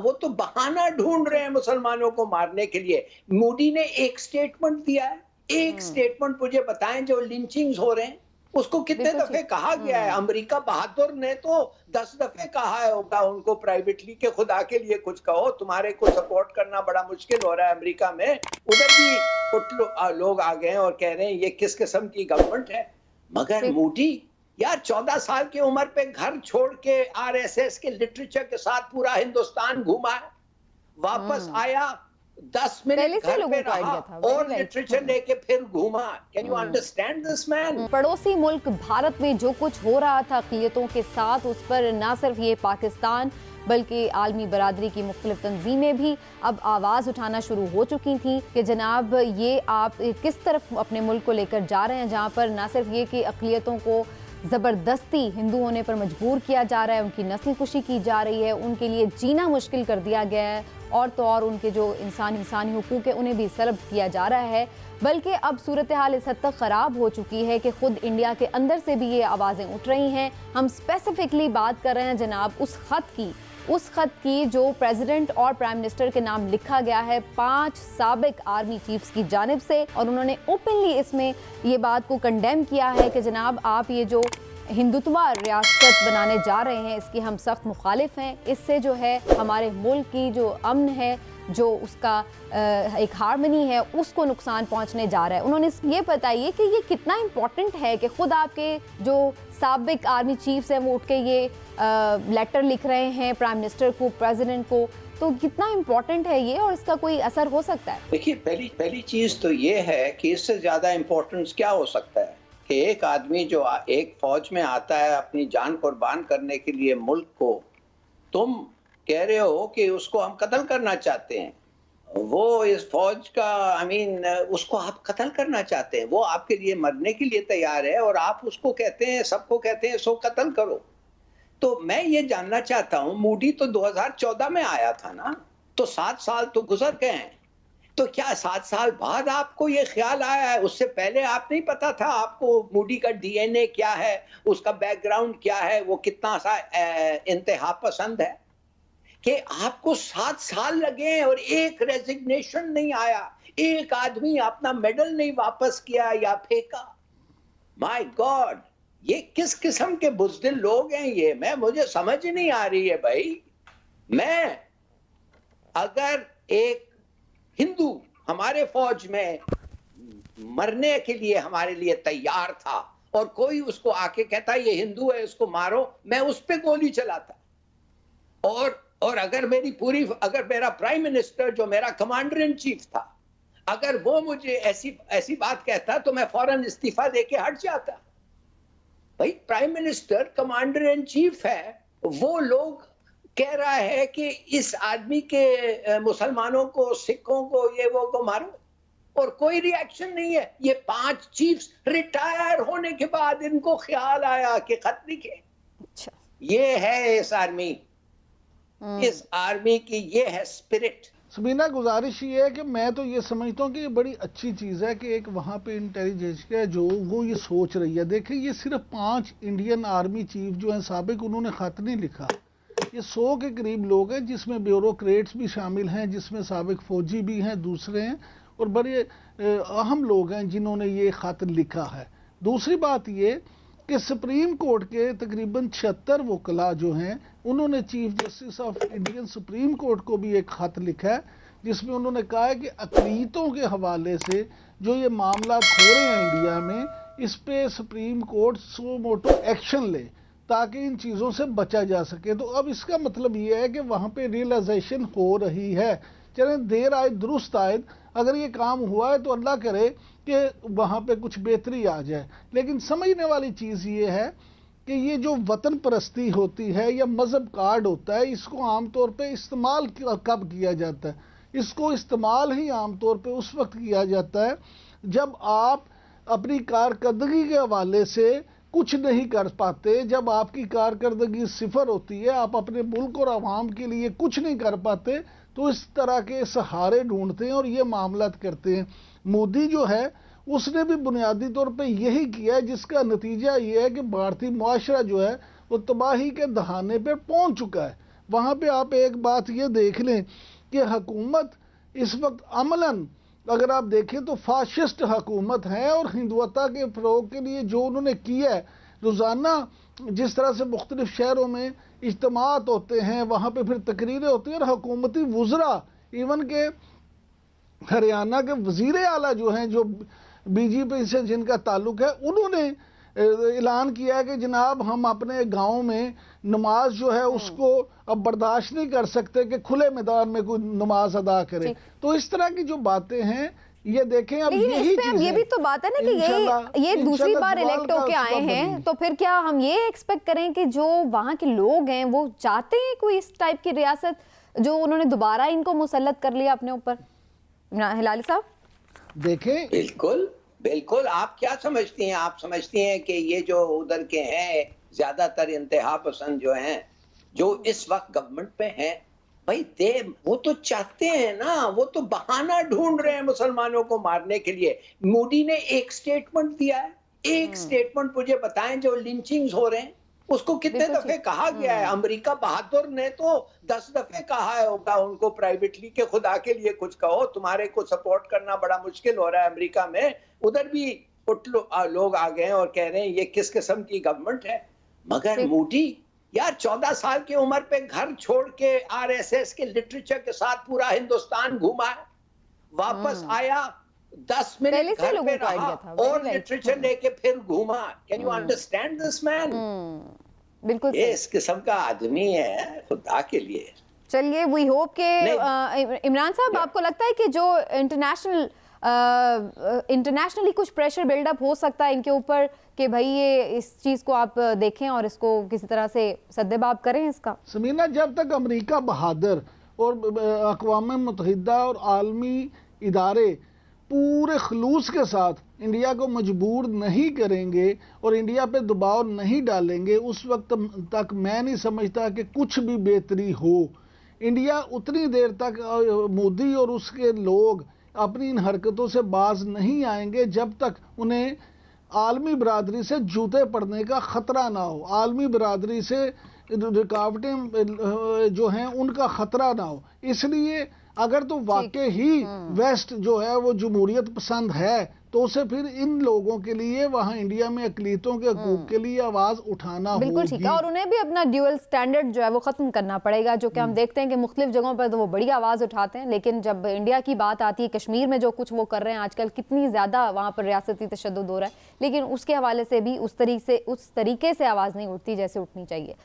वो तो बहाना ढूंढ रहे हैं मुसलमानों को मारने के लिए। मोदी ने एक स्टेटमेंट दिया है, एक स्टेटमेंट मुझे बताएं जो लिंचिंग्स हो रहे हैं, उसको कितने बिल्कुल दफे ठीक। कहा गया है? अमेरिका बहादुर ने तो 10 दफे कहा है होगा उनको प्राइवेटली कि खुदा के लिए कुछ कहो, तुम्हारे को सपोर्ट करना बड़ा मुश्किल हो रहा है अमेरिका में। उधर भी कुछ लोग आ गए और कह रहे हैं ये किस किस्म की गवर्नमेंट है। मगर ठीक। मोदी यार 14 साल की उम्र पे घर छोड़ के आरएसएस के लिटरेचर के साथ पूरा हिंदुस्तान घूमा है, वापस आया 10 पहले मिनट से घर लोगों पे को रहा आइडिया था, वेरी और राइट। लिटरेचर लेके फिर घूमा। Can you understand this man? पड़ोसी मुल्क भारत में जो कुछ हो रहा था अक़लियतों के साथ, उस पर ना सिर्फ ये पाकिस्तान बल्कि आलमी बरादरी की मुख्तलिफ तंजीमें भी अब आवाज़ उठाना शुरू हो चुकी थी कि जनाब ये आप किस तरफ अपने मुल्क को लेकर जा रहे हैं, जहाँ पर ना सिर्फ ये कि अक़लियतों को ज़बरदस्ती हिंदू होने पर मजबूर किया जा रहा है, उनकी नस्ल कुशी की जा रही है, उनके लिए जीना मुश्किल कर दिया गया है, और तो और उनके जो इंसानी हुकूक है उन्हें भी सल्ब किया जा रहा है। बल्कि अब सूरत हाल इस हद तक ख़राब हो चुकी है कि ख़ुद इंडिया के अंदर से भी ये आवाज़ें उठ रही हैं। हम स्पेसिफिकली बात कर रहे हैं जनाब उस ख़त की जो प्रेसिडेंट और प्राइम मिनिस्टर के नाम लिखा गया है 5 साबिक आर्मी चीफ्स की जानिब से, और उन्होंने ओपनली इसमें ये बात को कंडेम किया है कि जनाब आप ये जो हिंदुत्वा रियासत बनाने जा रहे हैं इसकी हम सख्त मुखालिफ हैं। इससे जो है हमारे मुल्क की जो अमन है, जो उसका एक हार्मनी है, उसको नुकसान पहुंचने जा रहा है। उन्होंने ये बताइए कि ये कितना इम्पोर्टेंट है कि खुद आपके जो साबिक आर्मी चीफ्स हैं वो उठ के ये लेटर लिख रहे हैं प्राइम मिनिस्टर को, प्रेसिडेंट को, तो कितना इम्पोर्टेंट है ये और इसका कोई असर हो सकता है? देखिए, पहली चीज तो ये है कि इससे ज्यादा इम्पोर्टेंस क्या हो सकता है कि एक आदमी जो एक फौज में आता है अपनी जान कुर्बान करने के लिए मुल्क को, तुम कह रहे हो कि उसको हम कत्ल करना चाहते हैं। वो इस फौज का उसको आप कत्ल करना चाहते हैं, वो आपके लिए मरने के लिए तैयार है और आप उसको कहते हैं, सबको कहते हैं सो कत्ल करो। तो मैं ये जानना चाहता हूं, मोदी तो 2014 में आया था ना, तो 7 साल तो गुजर गए हैं। तो क्या 7 साल बाद आपको ये ख्याल आया है? उससे पहले आप नहीं पता था आपको मोदी का डीएनए क्या है, उसका बैकग्राउंड क्या है, वो कितना सा इंतहा पसंद है कि आपको 7 साल लगे और एक रेजिग्नेशन नहीं आया, एक आदमी अपना मेडल नहीं वापस किया या फेंका। माय गॉड, ये किस किस्म के बुज़दिल लोग हैं ये? मुझे समझ नहीं आ रही है भाई। मैं अगर एक हिंदू हमारे फौज में मरने के लिए हमारे लिए तैयार था और कोई उसको आके कहता ये हिंदू है इसको मारो, मैं उस पे गोली चलाता। और अगर मेरा प्राइम मिनिस्टर जो मेरा कमांडर इन चीफ था, अगर वो मुझे ऐसी बात कहता तो मैं फौरन इस्तीफा देके हट जाता। भाई, prime minister commander in chief है, वो लोग कह रहा है कि इस आदमी के मुसलमानों को, सिखों को, ये वो को मारो, और कोई रिएक्शन नहीं है। ये 5 चीफ्स रिटायर होने के बाद इनको ख्याल आया कि खत लिखे। अच्छा, ये है इस आर्मी की ये है स्पिरिट। सबीना, गुजारिश ये है कि मैं तो ये समझता हूँ कि ये बड़ी अच्छी चीज़ है कि एक वहाँ पे इंटेलिजेंस है जो वो ये सोच रही है। देखिए, ये सिर्फ 5 इंडियन आर्मी चीफ जो हैं साबिक, उन्होंने ख़त नहीं लिखा। ये 100 के करीब लोग हैं जिसमें ब्यूरोक्रेट्स भी शामिल हैं, जिसमें साबिक फौजी भी हैं, दूसरे हैं, और बड़े अहम लोग हैं जिन्होंने ये ख़त लिखा है। दूसरी बात ये कि सुप्रीम कोर्ट के तकरीबन 76 वकला जो हैं, उन्होंने chief justice of Indian supreme court को भी एक ख़त लिखा है जिसमें उन्होंने कहा है कि अक़लियतों के हवाले से जो ये मामला हो रहे हैं इंडिया में, इस पे सुप्रीम कोर्ट सो मोटो एक्शन ले ताकि इन चीज़ों से बचा जा सके। तो अब इसका मतलब ये है कि वहाँ पे रियलाइजेशन हो रही है, चले देर आए दुरुस्त आए, अगर ये काम हुआ है तो अल्लाह करे कि वहाँ पे कुछ बेहतरी आ जाए। लेकिन समझने वाली चीज़ ये है कि ये जो वतन परस्ती होती है या मज़हब कार्ड होता है, इसको आमतौर पे इस्तेमाल कब किया जाता है? इसको इस्तेमाल ही आमतौर पे उस वक्त किया जाता है जब आप अपनी कारकर्दगी के हवाले से कुछ नहीं कर पाते, जब आपकी कारकर्दगी सिफर होती है, आप अपने मुल्क और आवाम के लिए कुछ नहीं कर पाते, तो इस तरह के सहारे ढूंढते हैं और ये मामलात करते हैं। मोदी जो है उसने भी बुनियादी तौर पे यही किया है, जिसका नतीजा ये है कि भारतीय मुआशरा जो है वो तबाही के दहाने पे पहुंच चुका है। वहाँ पे आप एक बात ये देख लें कि हुकूमत इस वक्त अमलन अगर आप देखें तो फाशिस्ट हुकूमत है, और हिंदुत्व के फ़रोग के लिए जो उन्होंने किया है, रोज़ाना जिस तरह से मुख्तलिफ शहरों में इज्तिमात होते हैं, वहाँ पे फिर तकरीरें होती हैं, और हुकूमती वुज़रा इवन के हरियाणा के वज़ीर आला जो हैं, जो बीजेपी से जिनका ताल्लुक है, उन्होंने ऐलान किया है कि जनाब हम अपने गांव में नमाज जो है उसको अब बर्दाश्त नहीं कर सकते कि खुले मैदान में कोई नमाज अदा करे। तो इस तरह की जो बातें हैं ये देखें, अब यही चीज़ ये भी तो बात है ना कि ये दूसरी बार इलेक्ट होके आए हैं, तो फिर क्या हम ये एक्सपेक्ट करें कि जो वहाँ के लोग हैं वो चाहते हैं कोई इस टाइप की रियासत जो उन्होंने दोबारा इनको मुसल्लत कर लिया अपने ऊपर? हिलाली साहब देखें, बिल्कुल बिल्कुल। आप क्या समझती हैं? आप समझती हैं कि ये जो उधर के हैं ज्यादातर इंतहा पसंद जो हैं, जो इस वक्त गवर्नमेंट पे हैं, भाई वो तो चाहते हैं ना, वो तो बहाना ढूंढ रहे हैं मुसलमानों को मारने के लिए। मोदी ने एक स्टेटमेंट दिया है, एक स्टेटमेंट मुझे बताएं जो लिंचिंग्स हो रहे हैं उसको कितने दफे कहा गया है? अमेरिका बहादुर ने तो 10 दफे कहा है होगा उनको प्राइवेटली कि खुदा के लिए कुछ कहो, तुम्हारे को सपोर्ट करना बड़ा मुश्किल हो रहा है अमेरिका में। उधर भी लोग आ गए और कह रहे हैं ये किस किस्म की गवर्नमेंट है। मगर मोदी यार 14 साल की उम्र पे घर छोड़ के आरएसएस के लिटरेचर के साथ पूरा हिंदुस्तान घूमा है, वापस आया 10 मिनट घर पे रहा और लिटरेचर लेके फिर घूमा। Can you understand this man? बिल्कुल ये इस किस्म का आदमी है खुदा के लिए। चलिए वी होप के इमरान साहब, आपको लगता है कि जो इंटरनेशनली कुछ प्रेशर बिल्डअप हो सकता है इनके ऊपर कि भाई ये इस चीज़ को आप देखें और इसको किसी तरह से सद्देबाब करें इसका? समीना, जब तक अमेरिका बहादुर और अक़वाम मुत्तहिदा और आलमी इदारे पूरे खलूस के साथ इंडिया को मजबूर नहीं करेंगे और इंडिया पे दबाव नहीं डालेंगे, उस वक्त तक मैं नहीं समझता कि कुछ भी बेहतरी हो। इंडिया उतनी देर तक मोदी और उसके लोग अपनी इन हरकतों से बाज नहीं आएंगे जब तक उन्हें आलमी बरादरी से जूते पड़ने का ख़तरा ना हो, आलमी बरादरी से रुकावटें जो हैं उनका ख़तरा ना हो। इसलिए अगर तो वाकई ही वेस्ट जो है वो जमहूरियत पसंद है तो उसे फिर इन लोगों के लिए वहाँ इंडिया में अक़लियतों के हकूक़ के लिए आवाज़ उठाना होगी। बिल्कुल ठीक है, और उन्हें भी अपना ड्यूअल स्टैंडर्ड जो है वो ख़त्म करना पड़ेगा, जो कि हम देखते हैं कि मुख्तलिफ जगहों पर तो वो बड़ी आवाज़ उठाते हैं, लेकिन जब इंडिया की बात आती है, कश्मीर में जो कुछ वो कर रहे हैं आजकल, कितनी ज़्यादा वहाँ पर रियासती तशद्दुद हो रहा है, लेकिन उसके हवाले से भी उस तरीके से आवाज़ नहीं उठती जैसे उठनी चाहिए।